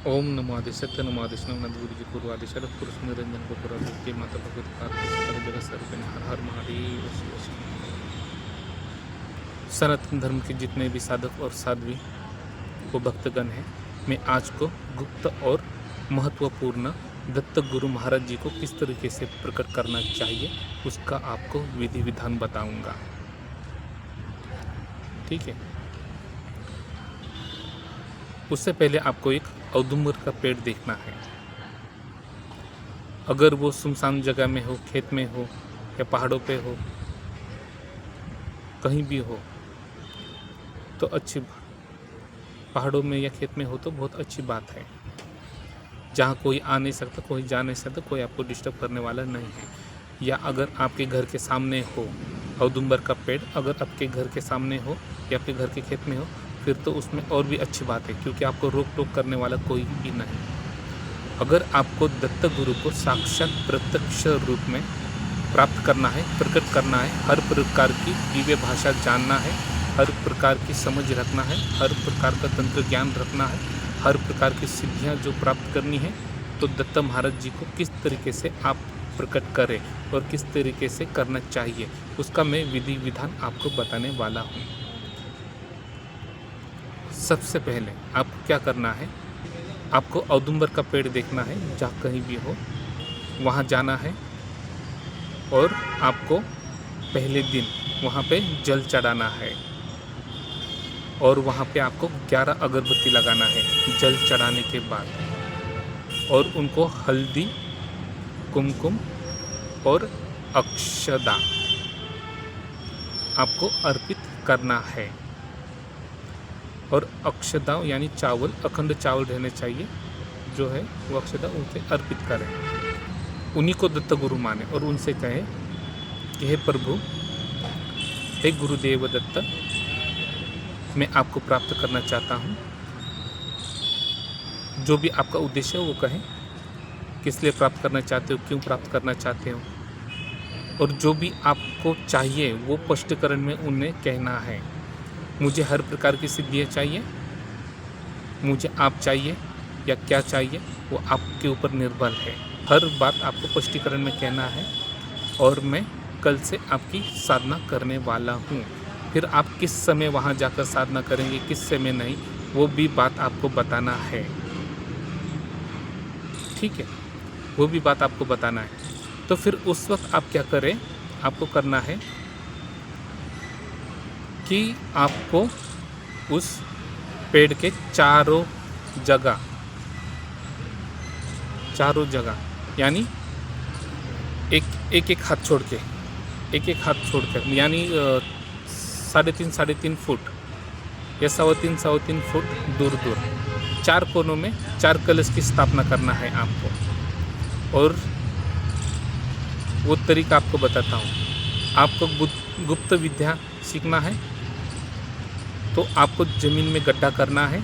ओम नमो आदि सत्य नमो आदि नंद गुरु जी पूर्वादि शरद पुरुष निरंजन को पूरा माता भगवती कार्तिक सकल जगत सर्वजन हर हर महादेव शिव शंकर। सनातन धर्म के जितने भी साधक और साध्वी वो भक्तगण हैं, मैं आज को गुप्त और महत्वपूर्ण दत्त गुरु महाराज जी को किस तरीके से प्रकट करना चाहिए उसका आपको विधि विधान बताऊंगा। ठीक है, उससे पहले आपको एक औदुंबर का पेड़ देखना है। अगर वो सुनसान जगह में हो, खेत में हो या पहाड़ों पे हो, कहीं भी हो तो अच्छी, पहाड़ों में या खेत में हो तो बहुत अच्छी बात है। जहाँ कोई आ नहीं सकता, कोई जा नहीं सकता, कोई आपको डिस्टर्ब करने वाला नहीं है। या अगर आपके घर के सामने हो औदुंबर का पेड़, अगर आपके घर के सामने हो या आपके घर के खेत में हो, फिर तो उसमें और भी अच्छी बात है, क्योंकि आपको रोक टोक करने वाला कोई भी नहीं। अगर आपको दत्त गुरु को साक्षात प्रत्यक्ष रूप में प्राप्त करना है, प्रकट करना है, हर प्रकार की दिव्य भाषा जानना है, हर प्रकार की समझ रखना है, हर प्रकार का तंत्र ज्ञान रखना है, हर प्रकार की सिद्धियां जो प्राप्त करनी है, तो दत्त महाराज जी को किस तरीके से आप प्रकट करें और किस तरीके से करना चाहिए उसका मैं विधि विधान आपको बताने वाला हूँ। सबसे पहले आपको क्या करना है, आपको औदुंबर का पेड़ देखना है, जहाँ कहीं भी हो वहाँ जाना है और आपको पहले दिन वहाँ पे जल चढ़ाना है और वहाँ पे आपको 11 अगरबत्ती लगाना है जल चढ़ाने के बाद, और उनको हल्दी, कुमकुम और अक्षदा आपको अर्पित करना है। और अक्षदा यानी चावल, अखंड चावल रहने चाहिए, जो है वो अक्षदा उनसे अर्पित करें। उन्हीं को दत्त गुरु माने और उनसे कहें कि हे प्रभु, हे गुरुदेव दत्त, मैं आपको प्राप्त करना चाहता हूँ। जो भी आपका उद्देश्य है वो कहें, किस लिए प्राप्त करना चाहते हो, क्यों प्राप्त करना चाहते हो, और जो भी आपको चाहिए वो स्पष्टीकरण में उन्हें कहना है। मुझे हर प्रकार की सिद्धियाँ चाहिए, मुझे आप चाहिए या क्या चाहिए वो आपके ऊपर निर्भर है। हर बात आपको स्पष्टीकरण में कहना है और मैं कल से आपकी साधना करने वाला हूँ। फिर आप किस समय वहाँ जाकर साधना करेंगे, किस समय नहीं, वो भी बात आपको बताना है। ठीक है, वो भी बात आपको बताना है। तो फिर उस वक्त आप क्या करें, आपको करना है कि आपको उस पेड़ के चारों जगह यानी एक हाथ छोड़ के, एक हाथ छोड़कर, यानी 3.5 फुट या 3.25 फुट दूर 4 कोनों में 4 कलश की स्थापना करना है आपको। और वो तरीका आपको बताता हूँ। आपको गुप्त विद्या सीखना है तो आपको ज़मीन में गड्ढा करना है,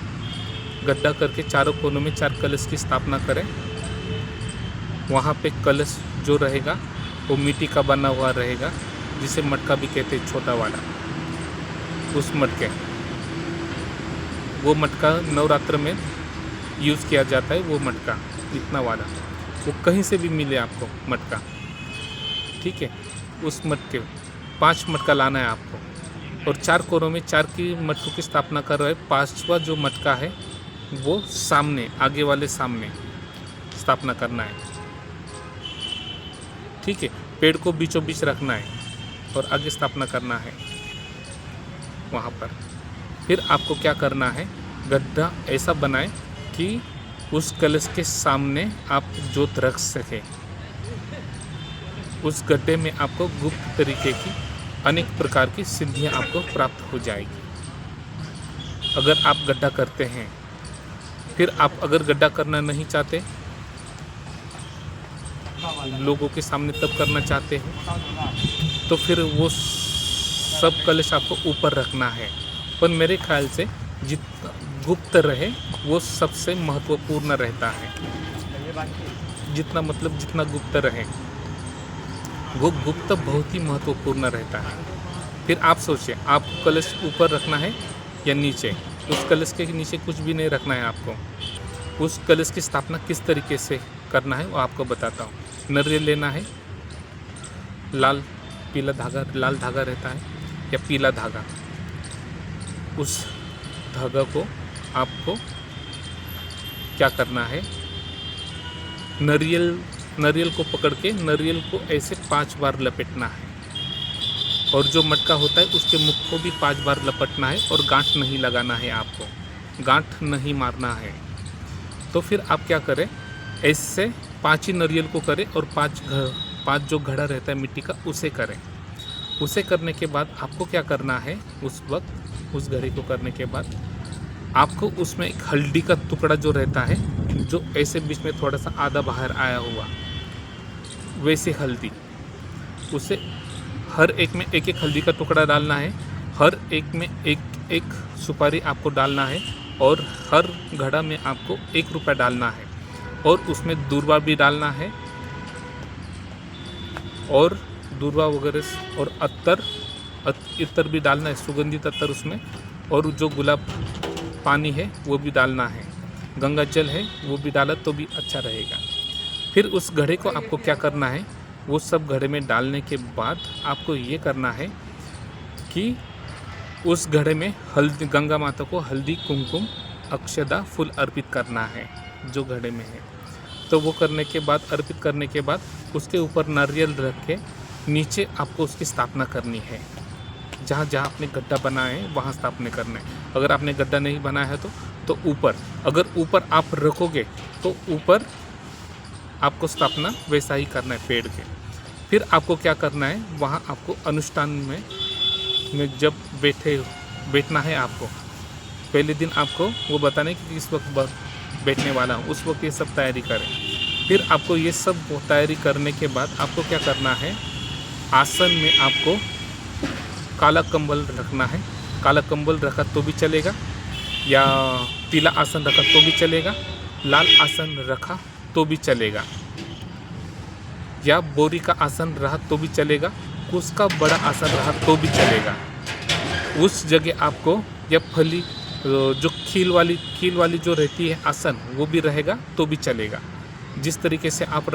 गड्ढा करके चारों कोनों में 4 कलश की स्थापना करें। वहाँ पे कलश जो रहेगा वो मिट्टी का बना हुआ रहेगा, जिसे मटका भी कहते हैं, छोटा वाला। उस मटके, वो मटका नवरात्र में यूज़ किया जाता है, वो मटका इतना वाला, वो कहीं से भी मिले आपको मटका। ठीक है, उस मटके 5 मटका लाना है आपको, और 4 कोनों में 4 की मटकों की स्थापना कर रहे हैं। 5वां जो मटका है वो सामने, आगे वाले सामने स्थापना करना है। ठीक है, पेड़ को बीचों बीच रखना है और आगे स्थापना करना है वहाँ पर। फिर आपको क्या करना है, गड्ढा ऐसा बनाए कि उस कलश के सामने आप जोत रख सके। उस गड्ढे में आपको गुप्त तरीके की अनेक प्रकार की सिद्धियां आपको प्राप्त हो जाएगी अगर आप गड्ढा करते हैं। फिर आप अगर गड्ढा करना नहीं चाहते, लोगों के सामने तब करना चाहते हैं, तो फिर वो सब कलश आपको ऊपर रखना है। पर मेरे ख्याल से जितना गुप्त रहे वो सबसे महत्वपूर्ण रहता है। जितना गुप्त रहे वो गुप्त बहुत ही महत्वपूर्ण रहता है। फिर आप सोचिए, आपको कलश ऊपर रखना है या नीचे। उस कलश के नीचे कुछ भी नहीं रखना है आपको। उस कलश की स्थापना किस तरीके से करना है वो आपको बताता हूँ। नारियल लेना है, लाल धागा रहता है या पीला धागा, उस धागा को आपको क्या करना है, नारियल को पकड़ के नारियल को ऐसे 5 बार लपेटना है, और जो मटका होता है उसके मुख को भी 5 बार लपेटना है, और गांठ नहीं लगाना है, आपको गांठ नहीं मारना है। तो फिर आप क्या करें, ऐसे 5 ही नारियल को करें और 5 जो घड़ा रहता है मिट्टी का उसे करें। उसे करने के बाद आपको क्या करना है, उस वक्त उस घड़े को करने के बाद आपको उसमें एक हल्दी का टुकड़ा जो रहता है, जो ऐसे बीच में थोड़ा सा आधा बाहर आया हुआ, वैसे हल्दी, उसे हर एक में एक हल्दी का टुकड़ा डालना है, हर एक में एक सुपारी आपको डालना है, और हर घड़ा में आपको 1 रुपया डालना है, और उसमें दूर्वा भी डालना है, और दूर्वा वगैरह और इत्तर भी डालना है, सुगंधित अत्तर उसमें, और जो गुलाब पानी है वो भी डालना है, गंगा जल है वो भी डाला तो भी अच्छा रहेगा। फिर उस घड़े को आपको क्या करना है, वो सब घड़े में डालने के बाद आपको ये करना है कि उस घड़े में हल्दी, गंगा माता को हल्दी, कुमकुम, अक्षदा, फूल अर्पित करना है जो घड़े में है। तो वो करने के बाद, अर्पित करने के बाद उसके ऊपर नारियल रख के नीचे आपको उसकी स्थापना करनी है। जहाँ जहाँ आपने गड्ढा बनाया है वहाँ स्थापना करना है। अगर आपने गड्ढा नहीं बनाया है तो ऊपर, अगर ऊपर आप रखोगे तो ऊपर आपको स्थापना वैसा ही करना है पेड़ के। फिर आपको क्या करना है, वहाँ आपको अनुष्ठान में जब बैठना है, आपको पहले दिन आपको वो बताना है कि किस वक्त बैठने वाला हूँ, उस वक्त ये सब तैयारी करें। फिर आपको ये सब तैयारी करने के बाद आपको क्या करना है, आसन में आपको काला कंबल रखना है। काला कंबल रखा तो भी चलेगा, या पीला आसन रखा तो भी चलेगा, लाल आसन रखा तो भी चलेगा, या बोरी का आसन रहा तो भी चलेगा, उसका बड़ा आसन रहा तो भी चलेगा। उस जगह आपको या फली जो खील वाली जो रहती है आसन, वो भी रहेगा तो भी चलेगा। जिस तरीके से आप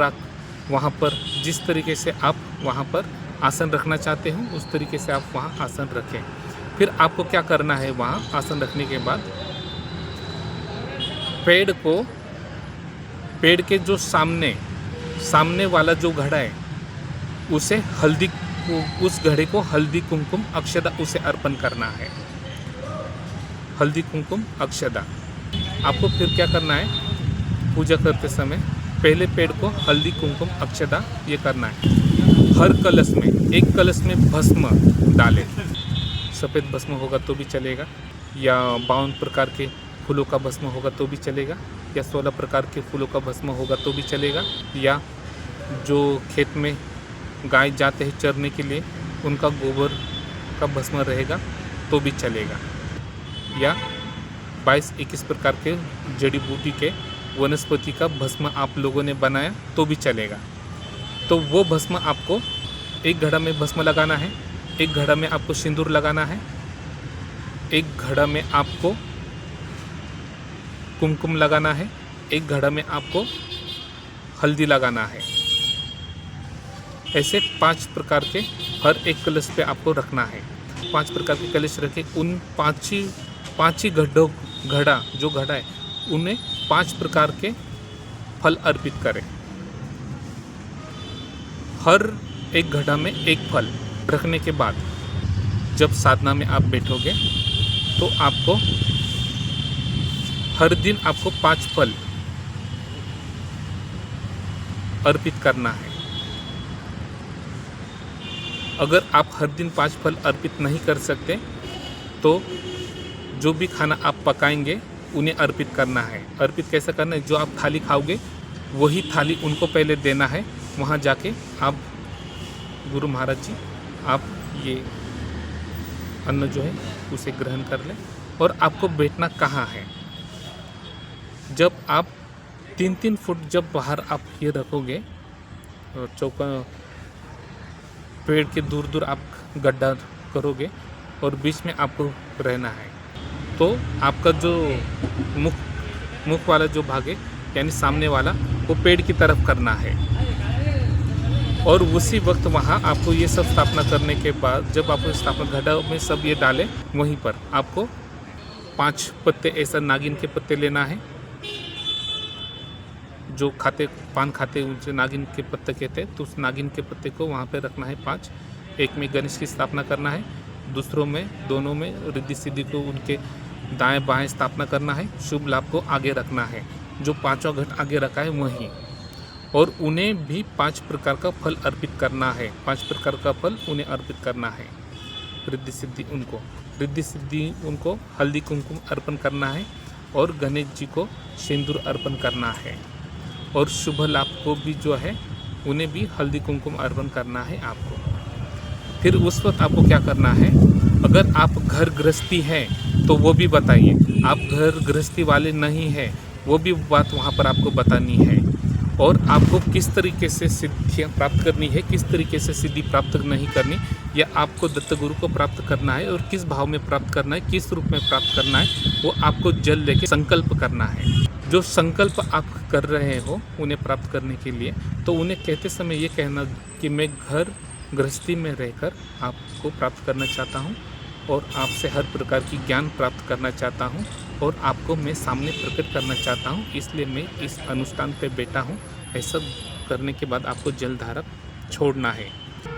जिस तरीके से आप वहाँ पर आसन रखना चाहते हो उस तरीके से आप वहाँ आसन रखें। फिर आपको क्या करना है, वहाँ आसन रखने के बाद पेड़ के जो सामने वाला जो घड़ा है उसे उस घड़े को हल्दी, कुमकुम, अक्षदा उसे अर्पण करना है। हल्दी, कुमकुम, अक्षदा। आपको फिर क्या करना है, पूजा करते समय पहले पेड़ को हल्दी, कुमकुम, अक्षदा ये करना है। हर कलश में, एक कलश में भस्म डालें। सफ़ेद भस्म होगा तो भी चलेगा, या 52 प्रकार के फूलों का भस्म होगा तो भी चलेगा, या 16 प्रकार के फूलों का भस्म होगा तो भी चलेगा, या जो खेत में गाय जाते हैं चरने के लिए उनका गोबर का भस्म रहेगा तो भी चलेगा, या 22-21 प्रकार के जड़ी बूटी के वनस्पति का भस्म आप लोगों ने बनाया तो भी चलेगा। तो वो भस्म आपको एक घड़ा में भस्म लगाना है, एक घड़ा में आपको सिंदूर लगाना है, एक घड़ा में आपको कुमकुम लगाना है, एक घड़ा में आपको हल्दी लगाना है। ऐसे 5 प्रकार के हर एक कलश पे आपको रखना है। 5 प्रकार के कलश रखे, उन पाँच ही घड़ा जो घड़ा है उन्हें 5 प्रकार के फल अर्पित करें। हर एक घड़ा में एक फल रखने के बाद जब साधना में आप बैठोगे तो आपको हर दिन आपको 5 फल अर्पित करना है। अगर आप हर दिन 5 फल अर्पित नहीं कर सकते तो जो भी खाना आप पकाएंगे उन्हें अर्पित करना है। अर्पित कैसा करना है, जो आप थाली खाओगे वही थाली उनको पहले देना है। वहाँ जाके आप गुरु महाराज जी आप ये अन्न जो है उसे ग्रहण कर लें। और आपको बैठना कहाँ है, जब आप 3-3 फुट जब बाहर आप ये रखोगे चौका, पेड़ के दूर दूर आप गड्ढा करोगे और बीच में आपको रहना है, तो आपका जो मुख वाला जो भाग है यानी सामने वाला वो पेड़ की तरफ करना है। और उसी वक्त वहाँ आपको ये सब स्थापना करने के बाद जब आपको स्थापना घड़ा में सब ये डालें, वहीं पर आपको 5 पत्ते ऐसा नागिन के पत्ते लेना है। जो खाते पान खाते उनसे नागिन के पत्ते कहते हैं, तो उस नागिन के पत्ते को वहाँ पे रखना है 5। एक में गणेश की स्थापना करना है, दूसरों में दोनों में रिद्धि सिद्धि को उनके दाएं बाएं स्थापना करना है। शुभ लाभ को आगे रखना है, जो 5वां घट आगे रखा है वहीं। और उन्हें भी 5 प्रकार का फल अर्पित करना है। 5 प्रकार का फल उन्हें अर्पित करना है। रिद्धि सिद्धि उनको हल्दी कुमकुम अर्पण करना है और गणेश जी को सिंदूर अर्पण करना है। और शुभ लाभ को भी जो है उन्हें भी हल्दी कुमकुम अर्पण करना है आपको। फिर उस वक्त आपको क्या करना है, अगर आप घर गृहस्थी हैं तो वो भी बताइए। आप घर गृहस्थी वाले नहीं हैं वो भी बात वहाँ पर आपको बतानी है। और आपको किस तरीके से सिद्धियाँ प्राप्त करनी है, किस तरीके से सिद्धि प्राप्त नहीं करनी, या आपको दत्त गुरु को प्राप्त करना है और किस भाव में प्राप्त करना है, किस रूप में प्राप्त करना है, वो आपको जल लेके संकल्प करना है। जो संकल्प आप कर रहे हो उन्हें प्राप्त करने के लिए, तो उन्हें कहते समय ये कहना कि मैं घर गृहस्थी में रहकर आपको प्राप्त करना चाहता हूँ और आपसे हर प्रकार की ज्ञान प्राप्त करना चाहता हूँ और आपको मैं सामने प्रकट करना चाहता हूँ, इसलिए मैं इस अनुष्ठान पे बैठा हूँ। ऐसा करने के बाद आपको जल धारक छोड़ना है।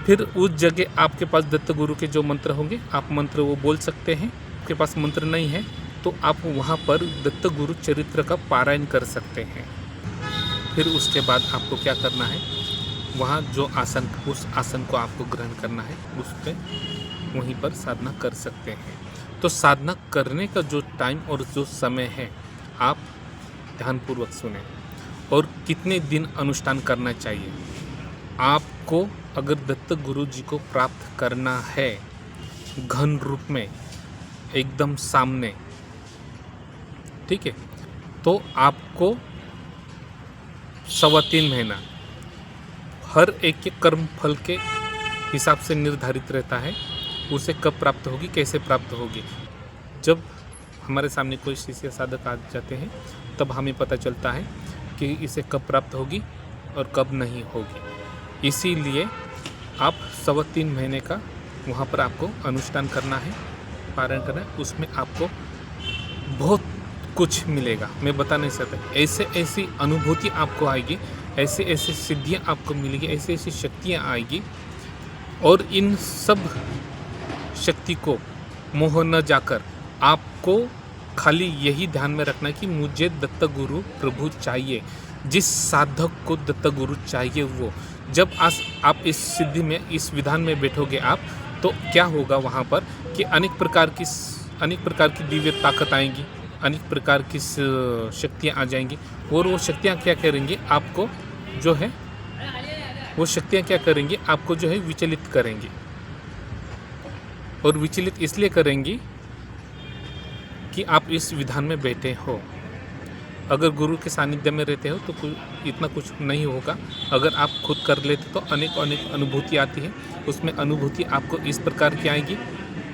फिर उस जगह आपके पास दत्त गुरु के जो मंत्र होंगे आप मंत्र वो बोल सकते हैं। आपके पास मंत्र नहीं है तो आप वहाँ पर दत्त गुरु चरित्र का पारायण कर सकते हैं। फिर उसके बाद आपको क्या करना है, वहाँ जो आसन, उस आसन को आपको ग्रहण करना है, उस पर वहीं पर साधना कर सकते हैं। तो साधना करने का जो टाइम और जो समय है आप ध्यानपूर्वक सुने। और कितने दिन अनुष्ठान करना चाहिए आपको, अगर दत्त गुरु जी को प्राप्त करना है घन रूप में एकदम सामने, ठीक है, तो आपको 3.25 महीना हर एक के कर्म फल के हिसाब से निर्धारित रहता है। उसे कब प्राप्त होगी, कैसे प्राप्त होगी। जब हमारे सामने कोई शिष्य साधक आ जाते हैं तब हमें पता चलता है कि इसे कब प्राप्त होगी और कब नहीं होगी। इसीलिए आप 3.25 महीने का वहाँ पर आपको अनुष्ठान करना है, पारायण करना है। उसमें आपको बहुत कुछ मिलेगा, मैं बता नहीं सकता। ऐसे ऐसी अनुभूति आपको आएगी, ऐसे ऐसे सिद्धियाँ आपको मिलेगी, ऐसी ऐसी शक्तियाँ आएगी। और इन सब शक्ति को मोह न जाकर आपको खाली यही ध्यान में रखना है कि मुझे दत्त गुरु प्रभु चाहिए। जिस साधक को दत्त गुरु चाहिए वो, जब आप इस सिद्धि में, इस विधान में बैठोगे आप, तो क्या होगा वहाँ पर कि अनेक प्रकार की दिव्य ताकत आएंगी, अनेक प्रकार की शक्तियाँ आ जाएंगी। और वो शक्तियाँ क्या करेंगी आपको, जो है वो शक्तियाँ क्या करेंगी आपको, जो है विचलित करेंगी। और विचलित इसलिए करेंगी कि आप इस विधान में बैठे हो। अगर गुरु के सानिध्य में रहते हो तो इतना कुछ नहीं होगा। अगर आप खुद कर लेते तो अनेक अनुभूति आती है। उसमें अनुभूति आपको इस प्रकार की आएगी,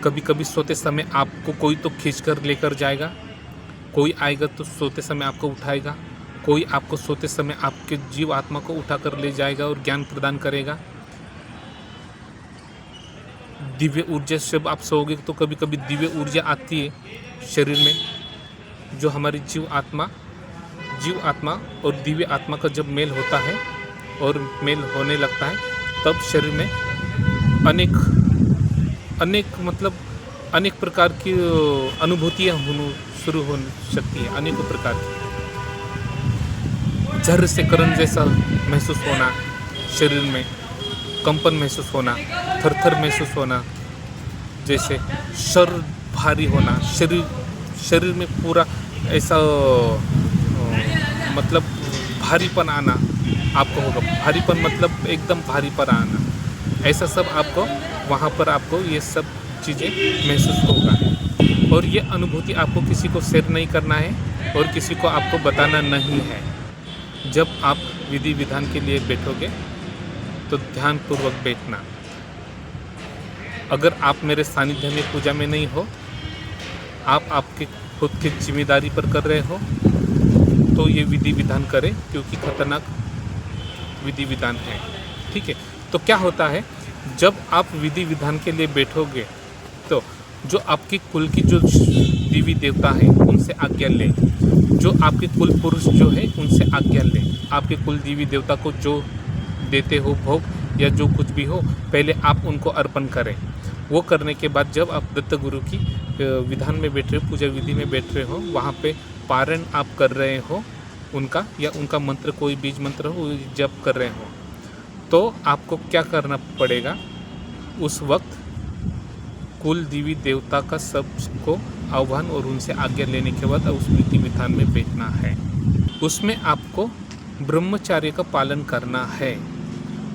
कभी कभी सोते समय आपको कोई तो खींच कर लेकर जाएगा, कोई आएगा तो सोते समय आपको उठाएगा, कोई आपको सोते समय आपके जीव आत्मा को उठा कर ले जाएगा और ज्ञान प्रदान करेगा। दिव्य ऊर्जा, जब आप सोओगे तो कभी कभी दिव्य ऊर्जा आती है शरीर में, जो हमारी जीव आत्मा और दिव्य आत्मा का जब मेल होता है और मेल होने लगता है, तब शरीर में अनेक प्रकार की अनुभूतियाँ शुरू हो सकती है। अनेकों प्रकार की झर्र से करंट जैसा महसूस होना, शरीर में कंपन महसूस होना, थरथर महसूस होना, जैसे सर भारी होना, शरीर में पूरा ऐसा मतलब भारीपन आना आपको होगा। भारीपन मतलब एकदम भारीपन आना, ऐसा सब आपको वहाँ पर आपको ये सब चीज़ें महसूस होगा। और ये अनुभूति आपको किसी को शेयर नहीं करना है और किसी को आपको बताना नहीं है। जब आप विधि विधान के लिए बैठोगे तो ध्यानपूर्वक बैठना। अगर आप मेरे सानिध्य में पूजा में नहीं हो, आप आपके खुद की जिम्मेदारी पर कर रहे हो, तो ये विधि विधान करें, क्योंकि खतरनाक विधि विधान है। ठीक है, तो क्या होता है, जब आप विधि विधान के लिए बैठोगे तो जो आपकी कुल की जो देवी देवता है उनसे आज्ञा ले, जो आपके कुल पुरुष जो है उनसे आज्ञा ले। आपके कुल देवी देवता को जो देते हो भोग या जो कुछ भी हो, पहले आप उनको अर्पण करें। वो करने के बाद जब आप दत्त गुरु की विधान में बैठ रहे हो, पूजा विधि में बैठ रहे हो, वहाँ पे पारण आप कर रहे हो उनका, या उनका मंत्र कोई बीज मंत्र हो जप कर रहे हो, तो आपको क्या करना पड़ेगा, उस वक्त कुल देवी देवता का सबको आह्वान और उनसे आज्ञा लेने के बाद उस विधि विधान में बैठना है। उसमें आपको ब्रह्मचर्य का पालन करना है।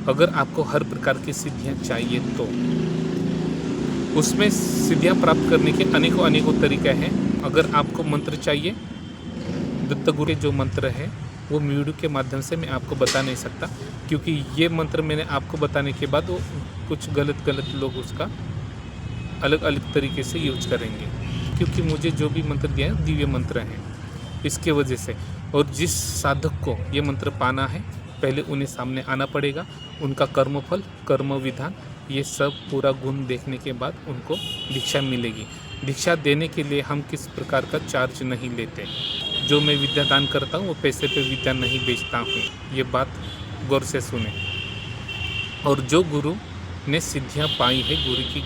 अगर आपको हर प्रकार की सिद्धियां चाहिए तो उसमें सिद्धियां प्राप्त करने के अनेकों तरीके हैं। अगर आपको मंत्र चाहिए, दत्त गुरु के जो मंत्र है वो वीडियो के माध्यम से मैं आपको बता नहीं सकता, क्योंकि ये मंत्र मैंने आपको बताने के बाद वो कुछ गलत लोग उसका अलग अलग तरीके से यूज करेंगे, क्योंकि मुझे जो भी मंत्र दिया है दिव्य मंत्र है इसके वजह से। और जिस साधक को ये मंत्र पाना है, पहले उन्हें सामने आना पड़ेगा, उनका कर्मफल, कर्म विधान, ये सब पूरा गुण देखने के बाद उनको दीक्षा मिलेगी। दीक्षा देने के लिए हम किस प्रकार का चार्ज नहीं लेते। जो मैं विद्या दान करता हूँ वो पैसे पे विद्या नहीं बेचता हूँ, ये बात गौर से सुने। और जो गुरु ने सिद्धियाँ पाई है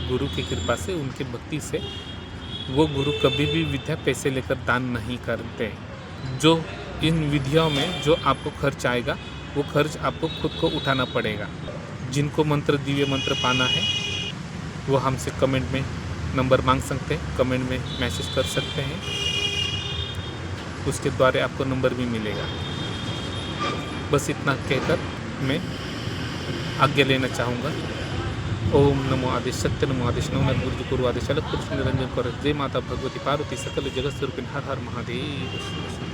गुरु की कृपा से, उनकी भक्ति से, वो गुरु कभी भी विद्या पैसे लेकर दान नहीं करते। जो इन विधियों में जो आपको खर्च आएगा वो खर्च आपको खुद को उठाना पड़ेगा। जिनको मंत्र दिव्य मंत्र पाना है वो हमसे कमेंट में नंबर मांग सकते हैं, कमेंट में मैसेज कर सकते हैं, उसके द्वारा आपको नंबर भी मिलेगा। बस इतना कहकर मैं आज्ञा लेना चाहूँगा। ओम नमो आदेश सत्य नमो आदेश नवनाथ गुरु गुरु आदेश अलग पुरुष निरंजन कर जय माता भगवती पार्वती सकल जगत स्वरूपिन हर हर महादेव।